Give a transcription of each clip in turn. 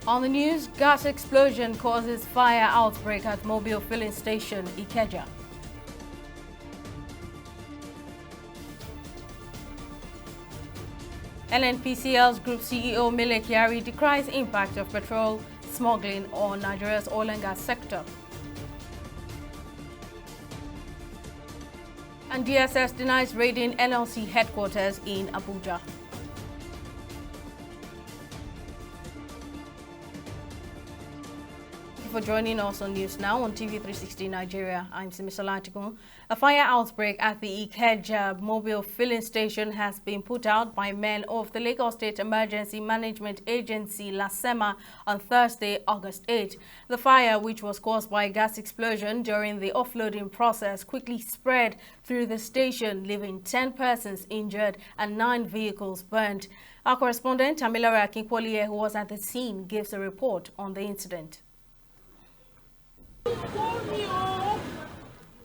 On the news, gas explosion causes fire outbreak at Mobile filling station, Ikeja. NNPCL's Group CEO Mele Kyari decries impact of petrol smuggling on Nigeria's oil and gas sector. And DSS denies raiding NLC headquarters in Abuja. For joining us on News Now on TV360 Nigeria. I'm Simisola Atigun. A fire outbreak at the Ikeja Mobile filling station has been put out by men of the Lagos State Emergency Management Agency LASEMA on Thursday, August 8. The fire, which was caused by a gas explosion during the offloading process, quickly spread through the station, leaving 10 persons injured and 9 vehicles burned. Our correspondent, Tamilare Akinkwoliye, who was at the scene, gives a report on the incident.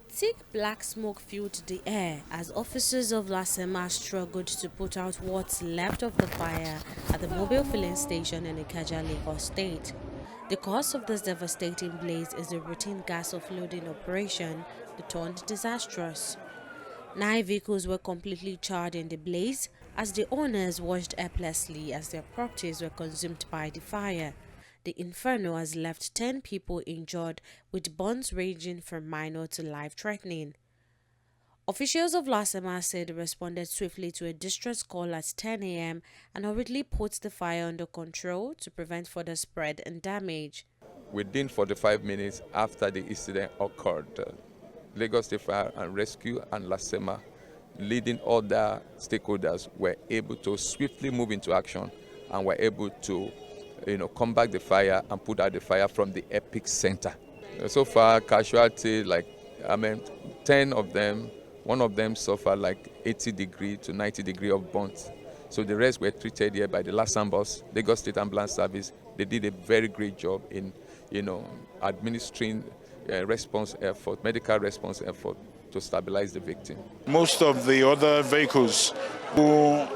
Thick black smoke filled the air as officers of LASEMA struggled to put out what's left of the fire at the mobile filling station in Ikeja, Lagos State. The cause of this devastating blaze is a routine gas offloading operation that turned disastrous. 9 vehicles were completely charred in the blaze as the owners watched helplessly as their properties were consumed by the fire. The inferno has left 10 people injured, with burns ranging from minor to life-threatening. Officials of LASEMA said they responded swiftly to a distress call at 10 a.m. and hurriedly put the fire under control to prevent further spread and damage. Within 45 minutes after the incident occurred, Lagos State Fire and Rescue and LASEMA, leading other stakeholders, were able to swiftly move into action and were able to combat the fire and put out the fire from the epic center. So far, casualty, 10 of them, one of them suffered 80 to 90 degrees of burns. So the rest were treated here by the LASAMBOS, Lagos State Ambulance Service. They did a very great job in, administering medical response effort to stabilize the victim. Most of the other vehicles who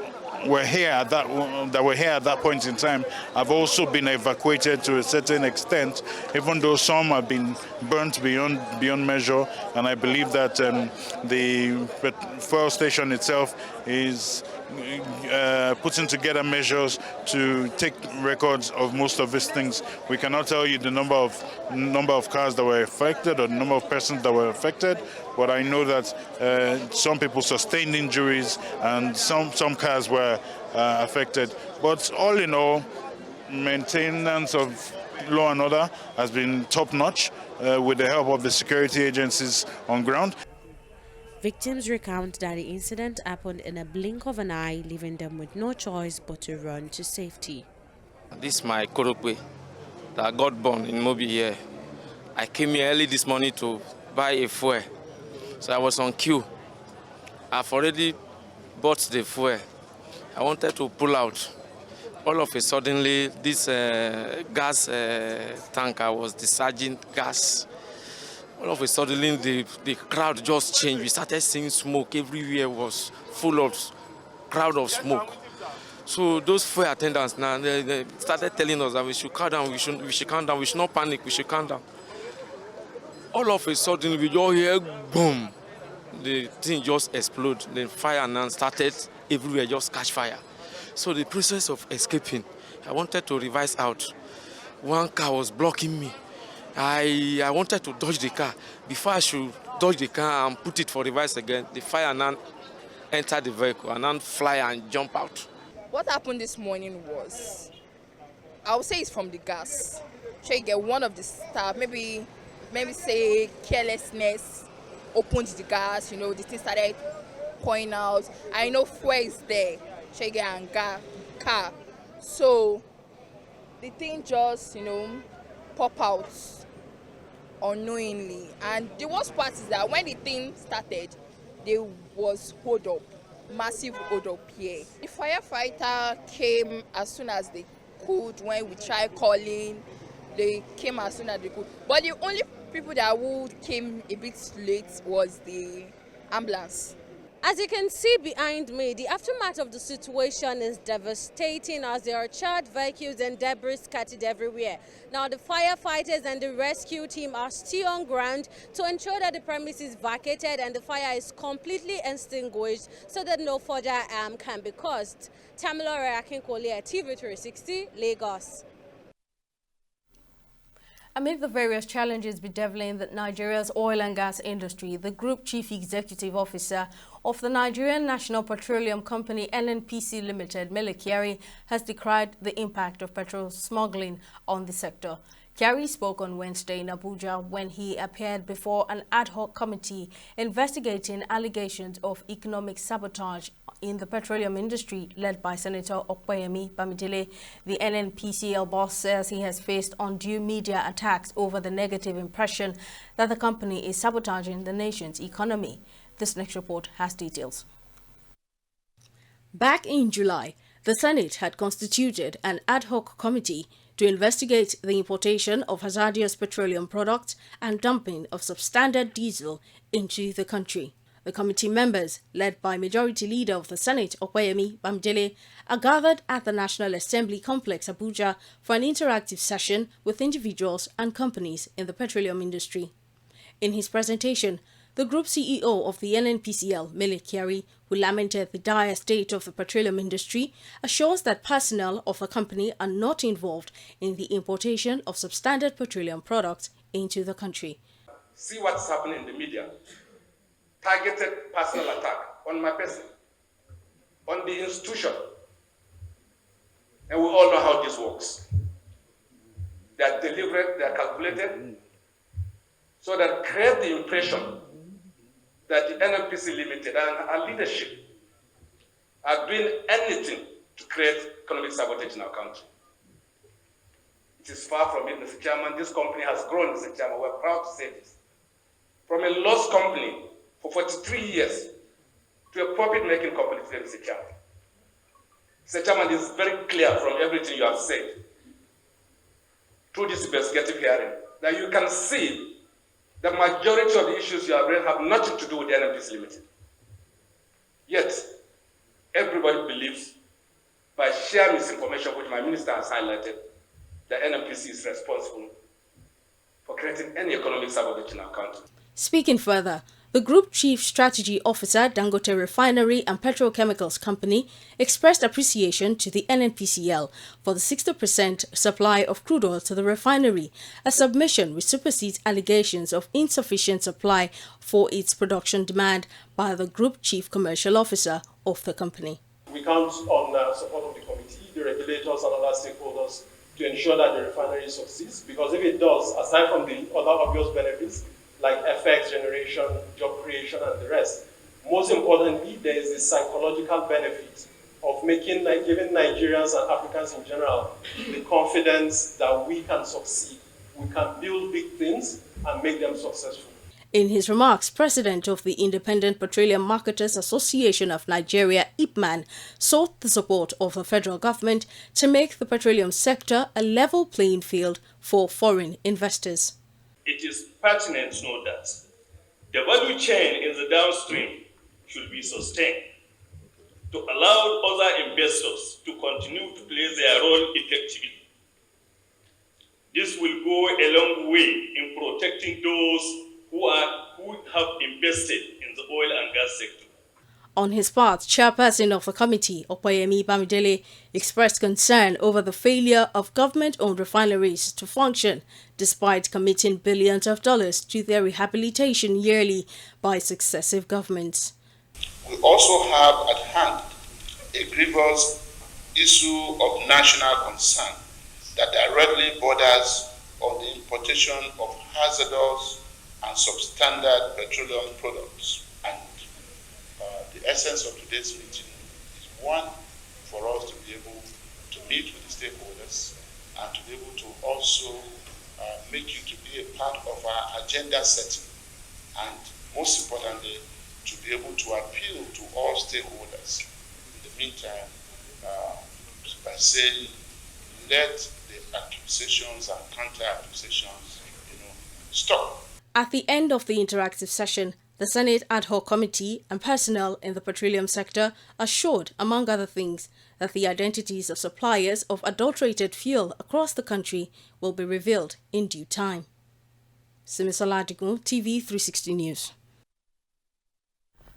were here at that point in time have also been evacuated to a certain extent, even though some have been burnt beyond measure. And I believe that the fuel station itself is putting together measures to take records of most of these things. We cannot tell you the number of cars that were affected or the number of persons that were affected, but I know that some people sustained injuries and some cars were affected. But all in all, maintenance of law and order has been top-notch with the help of the security agencies on ground. Victims recount that the incident happened in a blink of an eye, leaving them with no choice but to run to safety. This is my Korokwe that got born in Mobi here. I came here early this morning to buy a fuel, so I was on queue. I've already bought the fuel. I wanted to pull out. All of a sudden, this gas tanker was discharging gas. All of a sudden, the crowd just changed. We started seeing smoke. Everywhere was full of crowd of smoke. So those fuel attendants now, they started telling us that we should calm down, we should calm down, we should not panic, we should calm down. All of a sudden, we just hear boom. The thing just exploded. The fire now started everywhere, just catch fire. So the process of escaping, I wanted to reverse out. One car was blocking me. I wanted to dodge the car. Before I should dodge the car and put it for reverse again, the fire now entered the vehicle and then fly and jump out. What happened this morning was, I would say it's from the gas. So you get one of the staff, maybe say carelessness, opened the gas, the thing started pouring out. I know fuel is there. So you get a car. So the thing just, pop out unknowingly. And the worst part is that when the thing started, there was hold up, massive hold up here. The firefighter came as soon as they could. When we tried calling, they came as soon as they could. But the only people that came a bit late was the ambulance. As you can see behind me, the aftermath of the situation is devastating as there are charred vehicles and debris scattered everywhere. Now the firefighters and the rescue team are still on ground to ensure that the premise is vacated and the fire is completely extinguished so that no further harm can be caused. Tamilore Akinkole, TV 360, Lagos. Amid the various challenges bedeviling Nigeria's oil and gas industry, the Group Chief Executive Officer of the Nigerian National Petroleum Company NNPC Limited, Mele Kyari, has decried the impact of petrol smuggling on the sector. Kyari spoke on Wednesday in Abuja when he appeared before an ad hoc committee investigating allegations of economic sabotage in the petroleum industry led by Senator Opeyemi Bamidele. The NNPCL boss says he has faced undue media attacks over the negative impression that the company is sabotaging the nation's economy. This next report has details. Back in July, the Senate had constituted an ad hoc committee to investigate the importation of hazardous petroleum products and dumping of substandard diesel into the country. The committee members, led by Majority Leader of the Senate, Opeyemi Bamidele, are gathered at the National Assembly Complex, Abuja, for an interactive session with individuals and companies in the petroleum industry. In his presentation, the Group CEO of the NNPCL, Mele Kyari, who lamented the dire state of the petroleum industry, assures that personnel of the company are not involved in the importation of substandard petroleum products into the country. See what's happening in the media. Targeted personal attack on my person, on the institution. And we all know how this works. They are deliberate, they are calculated, so that create the impression that the NNPC Limited and our leadership are doing anything to create economic sabotage in our country. It is far from it, Mr. Chairman. This company has grown, Mr. Chairman. We're proud to say this. From a lost company for 43 years to a profit-making company today, Mr. Chairman. Mr. Chairman, this is very clear from everything you have said through this investigative hearing that you can see the majority of the issues you have raised have nothing to do with the NNPC Limited. Yet, everybody believes, by sheer misinformation, which my minister has highlighted, the NNPC is responsible for creating any economic sabotage in our country. Speaking further, the Group Chief Strategy Officer, Dangote Refinery and Petrochemicals Company, expressed appreciation to the NNPCL for the 60% supply of crude oil to the refinery, a submission which supersedes allegations of insufficient supply for its production demand by the Group Chief Commercial Officer of the company. We count on support of the committee, the regulators and other stakeholders to ensure that the refinery succeeds, because if it does, aside from the other obvious benefits, like FX generation, job creation, and the rest. Most importantly, there is the psychological benefit of giving Nigerians and Africans in general the confidence that we can succeed. We can build big things and make them successful. In his remarks, President of the Independent Petroleum Marketers Association of Nigeria, IPMAN, sought the support of the federal government to make the petroleum sector a level playing field for foreign investors. It is pertinent to note that the value chain in the downstream should be sustained to allow other investors to continue to play their role effectively. This will go a long way in protecting those who have invested in the oil and gas sector. On his part, Chairperson of the committee, Opeyemi Bamidele, expressed concern over the failure of government-owned refineries to function despite committing billions of dollars to their rehabilitation yearly by successive governments. We also have at hand a grievous issue of national concern that directly borders on the importation of hazardous and substandard petroleum products. And the essence of today's meeting is one, for us to be able to meet with the stakeholders and to be able to also make you to be a part of our agenda setting, and most importantly, to be able to appeal to all stakeholders in the meantime by saying, let the accusations and counter-accusations, stop. At the end of the interactive session, The Senate Ad Hoc Committee and personnel in the petroleum sector assured, among other things, that the identities of suppliers of adulterated fuel across the country will be revealed in due time. Simisola Adigun, TV 360 News.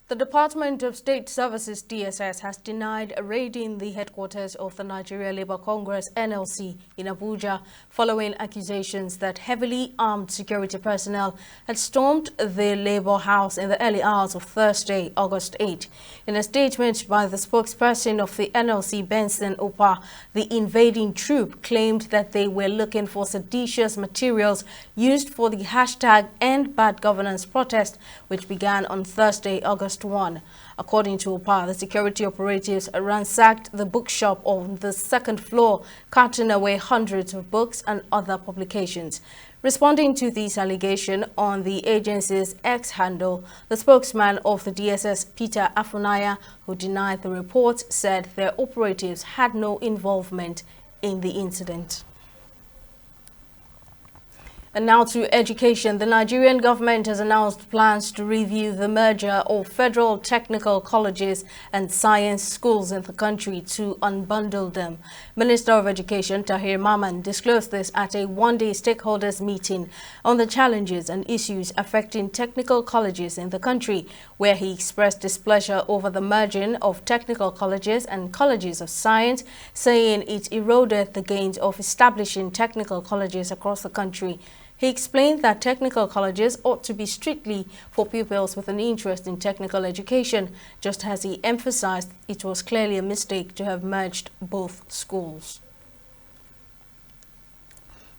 The Department of State Services DSS has denied raiding the headquarters of the Nigeria Labour Congress NLC in Abuja following accusations that heavily armed security personnel had stormed the Labour House in the early hours of Thursday, August 8. In a statement by the spokesperson of the NLC, Benson Opa, the invading troop claimed that they were looking for seditious materials used for the hashtag End Bad Governance protest, which began on Thursday, August 1. According to Opa, the security operatives ransacked the bookshop on the second floor, carting away hundreds of books and other publications. Responding to this allegation on the agency's X handle, the spokesman of the DSS, Peter Afunaya, who denied the report, said their operatives had no involvement in the incident. And now to education. The Nigerian government has announced plans to review the merger of federal technical colleges and science schools in the country to unbundle them. Minister of Education Tahir Maman disclosed this at a one-day stakeholders meeting on the challenges and issues affecting technical colleges in the country, where he expressed displeasure over the merging of technical colleges and colleges of science, saying it eroded the gains of establishing technical colleges across the country. He explained that technical colleges ought to be strictly for pupils with an interest in technical education, just as he emphasized it was clearly a mistake to have merged both schools.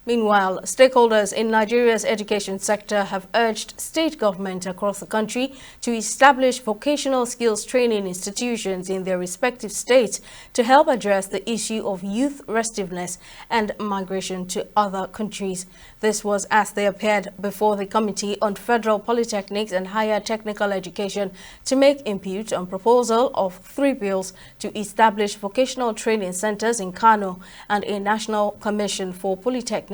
Meanwhile, stakeholders in Nigeria's education sector have urged state government across the country to establish vocational skills training institutions in their respective states to help address the issue of youth restiveness and migration to other countries. This was as they appeared before the Committee on Federal Polytechnics and Higher Technical Education to make input on proposal of 3 bills to establish vocational training centers in Kano and a National Commission for Polytechnics.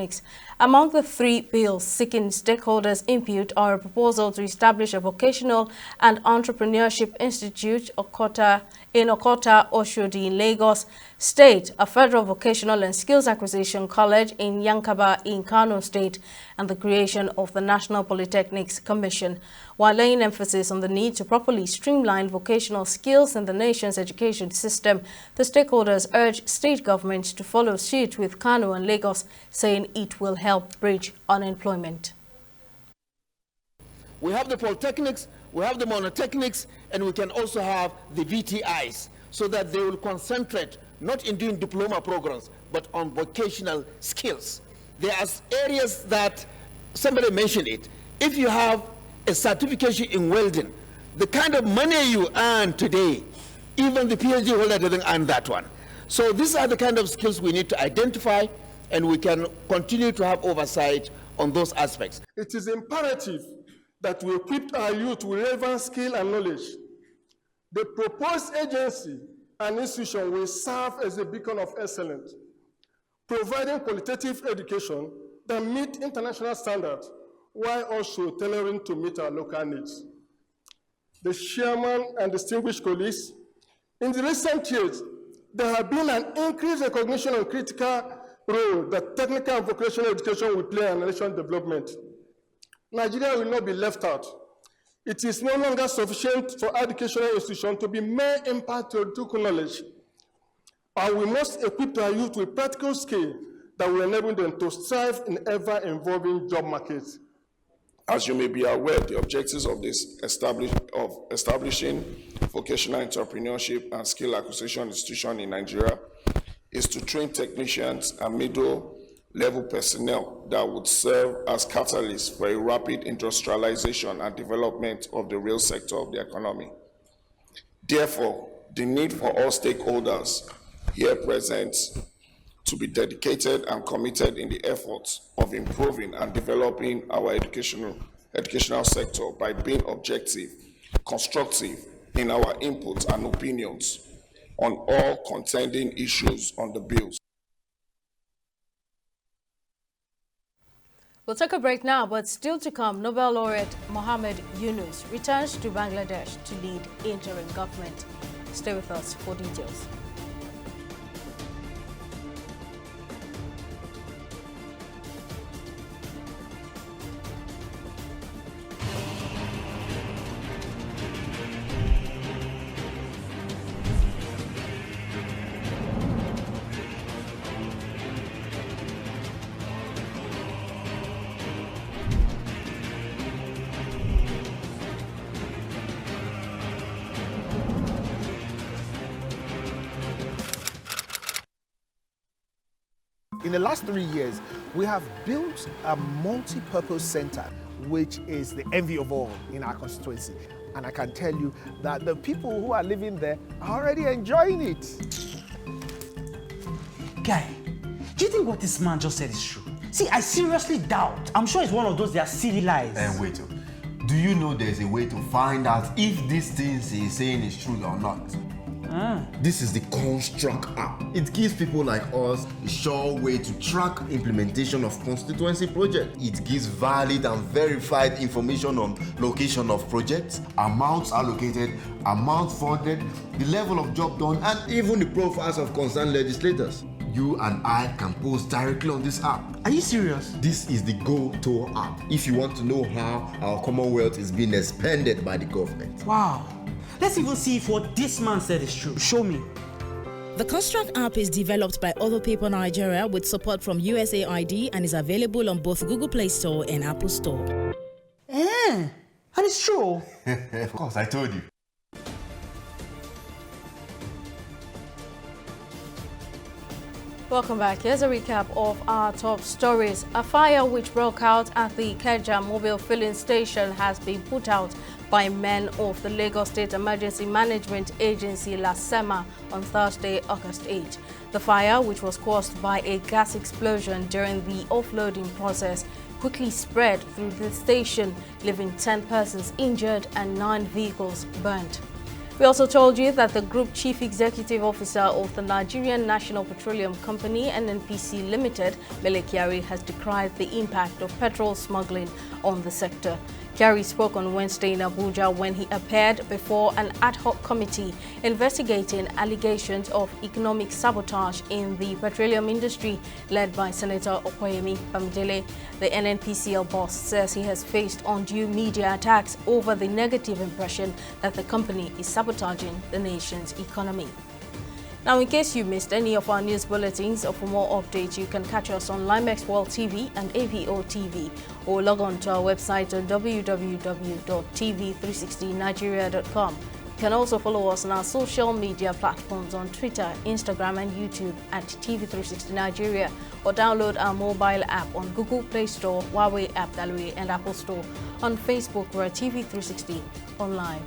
Among the 3 bills seeking stakeholders' input are a proposal to establish a vocational and entrepreneurship institute in Okota, Oshodi in Lagos State, a federal vocational and skills acquisition college in Yankaba in Kano State, and the creation of the National Polytechnics Commission. While laying emphasis on the need to properly streamline vocational skills in the nation's education system, the stakeholders urge state governments to follow suit with Kano and Lagos, saying it will help bridge unemployment. We have the polytechnics, we have the monotechnics, and we can also have the VTIs, so that they will concentrate not in doing diploma programs, but on vocational skills. There are areas that somebody mentioned it. If you have a certification in welding, the kind of money you earn today, even the PhD holder doesn't earn that one. So these are the kind of skills we need to identify, and we can continue to have oversight on those aspects. It is imperative that we equip our youth with relevant skill and knowledge. The proposed agency and institution will serve as a beacon of excellence, providing qualitative education that meet international standards while also tailoring to meet our local needs. The chairman and distinguished colleagues, in the recent years, there have been an increased recognition of critical role that technical and vocational education will play in nation development. Nigeria will not be left out. It is no longer sufficient for educational institutions to be mere impact theoretical knowledge. And we must equip our youth with practical skills that will enable them to strive in ever-evolving job markets. As you may be aware, the objectives of this establishing vocational entrepreneurship and skill acquisition institution in Nigeria is to train technicians and middle-level personnel that would serve as catalysts for a rapid industrialization and development of the real sector of the economy. Therefore, the need for all stakeholders here present to be dedicated and committed in the efforts of improving and developing our educational sector by being objective, constructive in our inputs and opinions on all contending issues on the bills. We'll take a break now, but still to come, Nobel laureate Mohammed Yunus returns to Bangladesh to lead interim government. Stay with us for details. In the last 3 years, we have built a multi-purpose center, which is the envy of all in our constituency. And I can tell you that the people who are living there are already enjoying it. Guy, do you think what this man just said is true? See, I seriously doubt. I'm sure it's one of those their silly lies. And wait, do you know there's a way to find out if these things he's saying is true or not? This is the Construct app. It gives people like us a sure way to track implementation of constituency projects. It gives valid and verified information on location of projects, amounts allocated, amount funded, the level of job done, and even the profiles of concerned legislators. You and I can post directly on this app. Are you serious? This is the Go-To app if you want to know how our Commonwealth is being expanded by the government. Wow. Let's even see if what this man said is true. Show me. The Construct app is developed by Other Paper Nigeria with support from USAID and is available on both Google Play Store and Apple Store. And it's true. Of course, I told you. Welcome back. Here's a recap of our top stories. A fire which broke out at the Ikeja mobile filling station has been put out by men of the Lagos State Emergency Management Agency LASEMA on Thursday, August 8. The fire, which was caused by a gas explosion during the offloading process, quickly spread through the station, leaving 10 persons injured and 9 vehicles burnt. We also told you that the Group Chief Executive Officer of the Nigerian National Petroleum Company, NNPC Limited, Mele Kyari, has decried the impact of petrol smuggling on the sector. Kyari spoke on Wednesday in Abuja when he appeared before an ad hoc committee investigating allegations of economic sabotage in the petroleum industry led by Senator Okoyemi Bamidele. The NNPCL boss says he has faced undue media attacks over the negative impression that the company is sabotaging the nation's economy. Now, in case you missed any of our news bulletins or for more updates, you can catch us on Limex World TV and AVO TV or log on to our website at www.tv360nigeria.com. You can also follow us on our social media platforms on Twitter, Instagram and YouTube at TV360 Nigeria or download our mobile app on Google Play Store, Huawei App Gallery and Apple Store. On Facebook, we're at TV360 Online.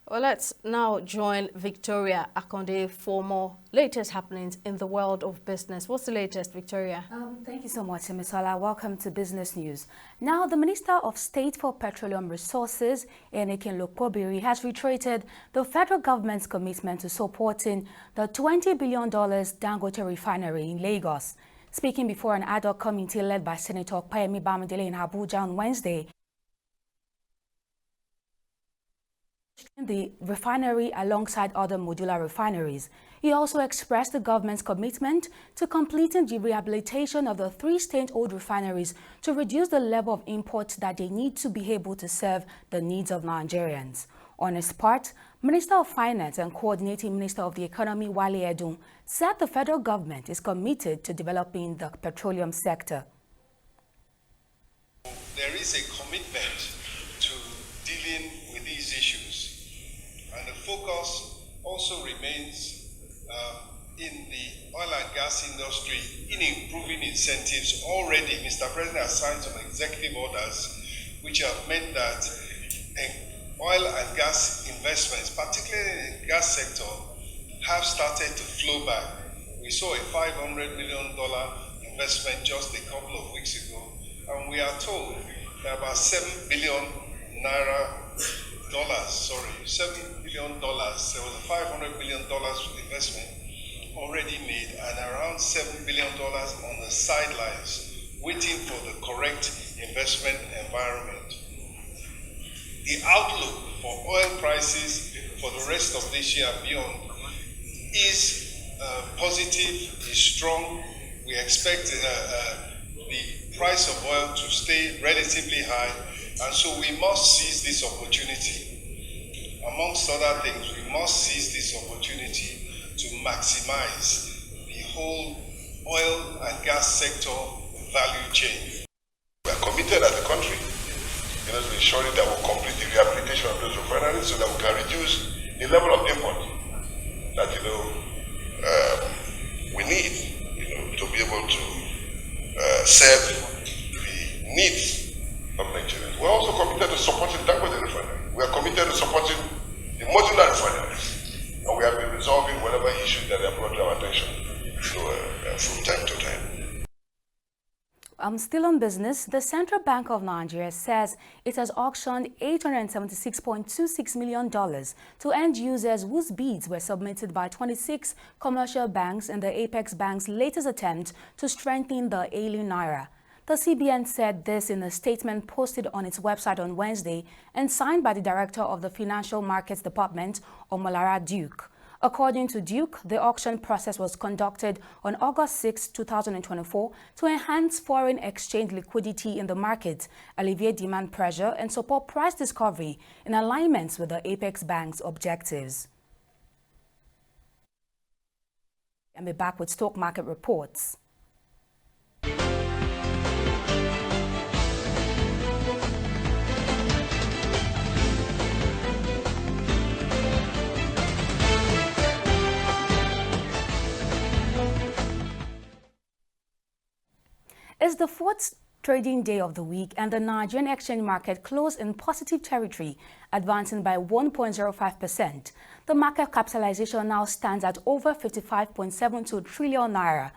Well, let's now join Victoria Akonde for more latest happenings in the world of business. What's the latest, Victoria? Thank you so much, Misola. Welcome to Business News. Now, the Minister of State for Petroleum Resources, Enikin Lokpobiri, has reiterated the federal government's commitment to supporting the $20 billion Dangote refinery in Lagos. Speaking before an ad hoc committee led by Senator Okoyemi Bamidele in Abuja on Wednesday, the refinery alongside other modular refineries. He also expressed the government's commitment to completing the rehabilitation of the 3 state-owned refineries to reduce the level of imports that they need to be able to serve the needs of Nigerians. On his part, Minister of Finance and Coordinating Minister of the Economy, Wale Edun, said the federal government is committed to developing the petroleum sector. There is a commitment to dealing with these issues, and the focus also remains in the oil and gas industry in improving incentives. Already, Mr. President has signed some executive orders which have meant that oil and gas investments, particularly in the gas sector, have started to flow back. We saw a $500 million investment just a couple of weeks ago, and we are told that about $7 billion, there was a $500 million investment already made, and around $7 billion on the sidelines, waiting for the correct investment environment. The outlook for oil prices for the rest of this year and beyond is positive, is strong. We expect the price of oil to stay relatively high, and so we must seize this opportunity. Amongst other things, we must seize this opportunity to maximize the whole oil and gas sector value chain. We are committed as a country, to ensuring that we'll complete the rehabilitation of those refineries so that we can reduce the level of import that we need, to be able to serve the needs of Nigerians. We're also committed to supporting Dangote refinery. We are committed to supporting the modular refineries, and we have been resolving whatever issues that are brought to our attention from time to time. Still on business, the Central Bank of Nigeria says it has auctioned $876.26 million to end users whose bids were submitted by 26 commercial banks in the Apex Bank's latest attempt to strengthen the ailing naira. The CBN said this in a statement posted on its website on Wednesday and signed by the Director of the Financial Markets Department, Omolara Duke. According to Duke, the auction process was conducted on August 6, 2024 to enhance foreign exchange liquidity in the market, alleviate demand pressure, and support price discovery in alignment with the Apex Bank's objectives. And we're back with stock market reports. It's the fourth trading day of the week, and the Nigerian exchange market closed in positive territory, advancing by 1.05%. The market capitalization now stands at over 55.72 trillion naira.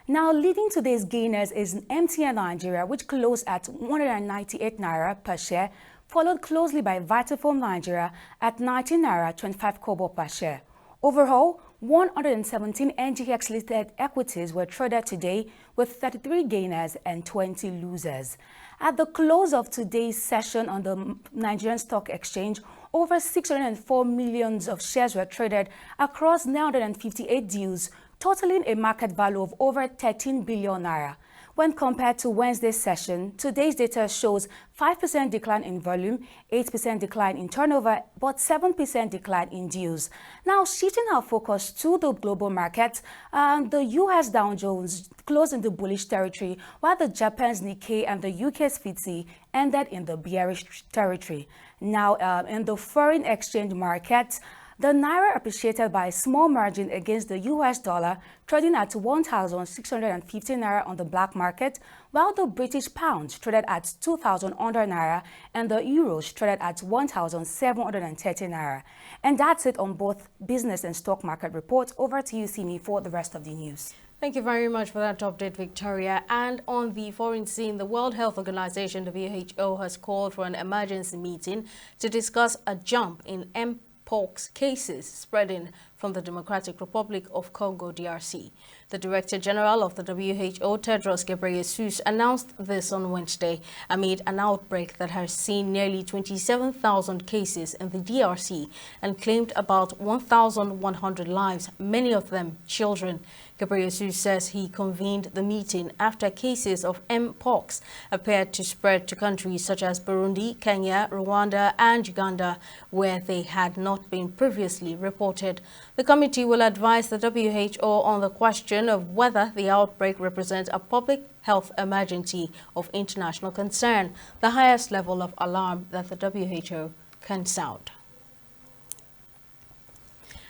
Now, leading today's gainers is MTN Nigeria, which closed at 198 naira per share, followed closely by Vitafoam Nigeria at 19 naira 25 kobo per share. Overall, 117 NGX-listed equities were traded today, with 33 gainers and 20 losers. At the close of today's session on the Nigerian Stock Exchange, over 604 million of shares were traded across 958 deals, totaling a market value of over 13 billion naira. When compared to Wednesday's session, today's data shows 5% decline in volume, 8% decline in turnover, but 7% decline in deals. Now, shifting our focus to the global market, the US Dow Jones closed in the bullish territory, while the Japan's Nikkei and the UK's FTSE ended in the bearish territory. Now, in the foreign exchange market, the naira appreciated by a small margin against the US dollar, trading at 1,650 naira on the black market, while the British pound traded at 2,100 naira and the euros traded at 1,730 naira. And that's it on both business and stock market reports. Over to you, Simi, for the rest of the news. Thank you very much for that update, Victoria. And on the foreign scene, the World Health Organization, the WHO, has called for an emergency meeting to discuss a jump in mpox cases spreading from the Democratic Republic of Congo, DRC. The Director General of the WHO, Tedros Ghebreyesus, announced this on Wednesday amid an outbreak that has seen nearly 27,000 cases in the DRC and claimed about 1,100 lives, many of them children. Ghebreyesus says he convened the meeting after cases of Mpox appeared to spread to countries such as Burundi, Kenya, Rwanda and Uganda, where they had not been previously reported. The committee will advise the WHO on the question of whether the outbreak represents a public health emergency of international concern, the highest level of alarm that the WHO can sound.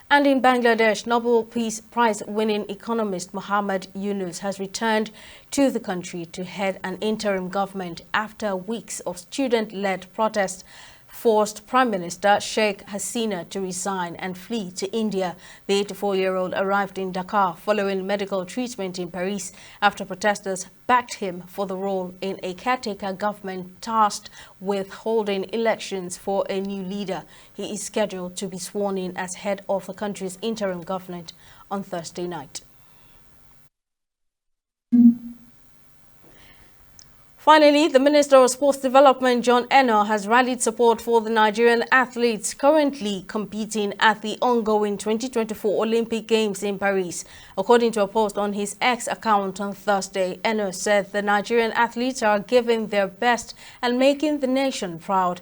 And in Bangladesh, Nobel Peace Prize-winning economist Muhammad Yunus has returned to the country to head an interim government after weeks of student-led protests forced Prime Minister Sheikh Hasina to resign and flee to India. The 84-year-old arrived in Dhaka following medical treatment in Paris after protesters backed him for the role in a caretaker government tasked with holding elections for a new leader. He is scheduled to be sworn in as head of the country's interim government on Thursday night. Finally, the Minister of Sports Development, John Eno, has rallied support for the Nigerian athletes currently competing at the ongoing 2024 Olympic Games in Paris. According to a post on his X account on Thursday, Eno said the Nigerian athletes are giving their best and making the nation proud.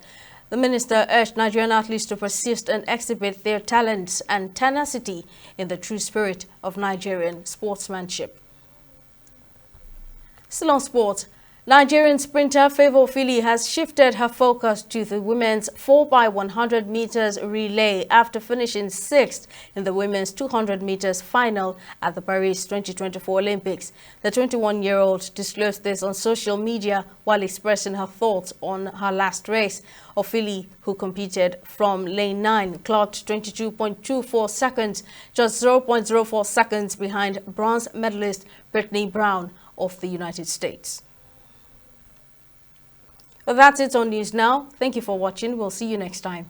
The minister urged Nigerian athletes to persist and exhibit their talents and tenacity in the true spirit of Nigerian sportsmanship. Still on sports, Nigerian sprinter Favour Phili has shifted her focus to the women's 4x100 meters relay after finishing 6th in the women's 200 meters final at the Paris 2024 Olympics. The 21-year-old disclosed this on social media while expressing her thoughts on her last race. Phili, who competed from lane 9, clocked 22.24 seconds, just 0.04 seconds behind bronze medalist Brittany Brown of the United States. Well, that's it on News Now. Thank you for watching. We'll see you next time.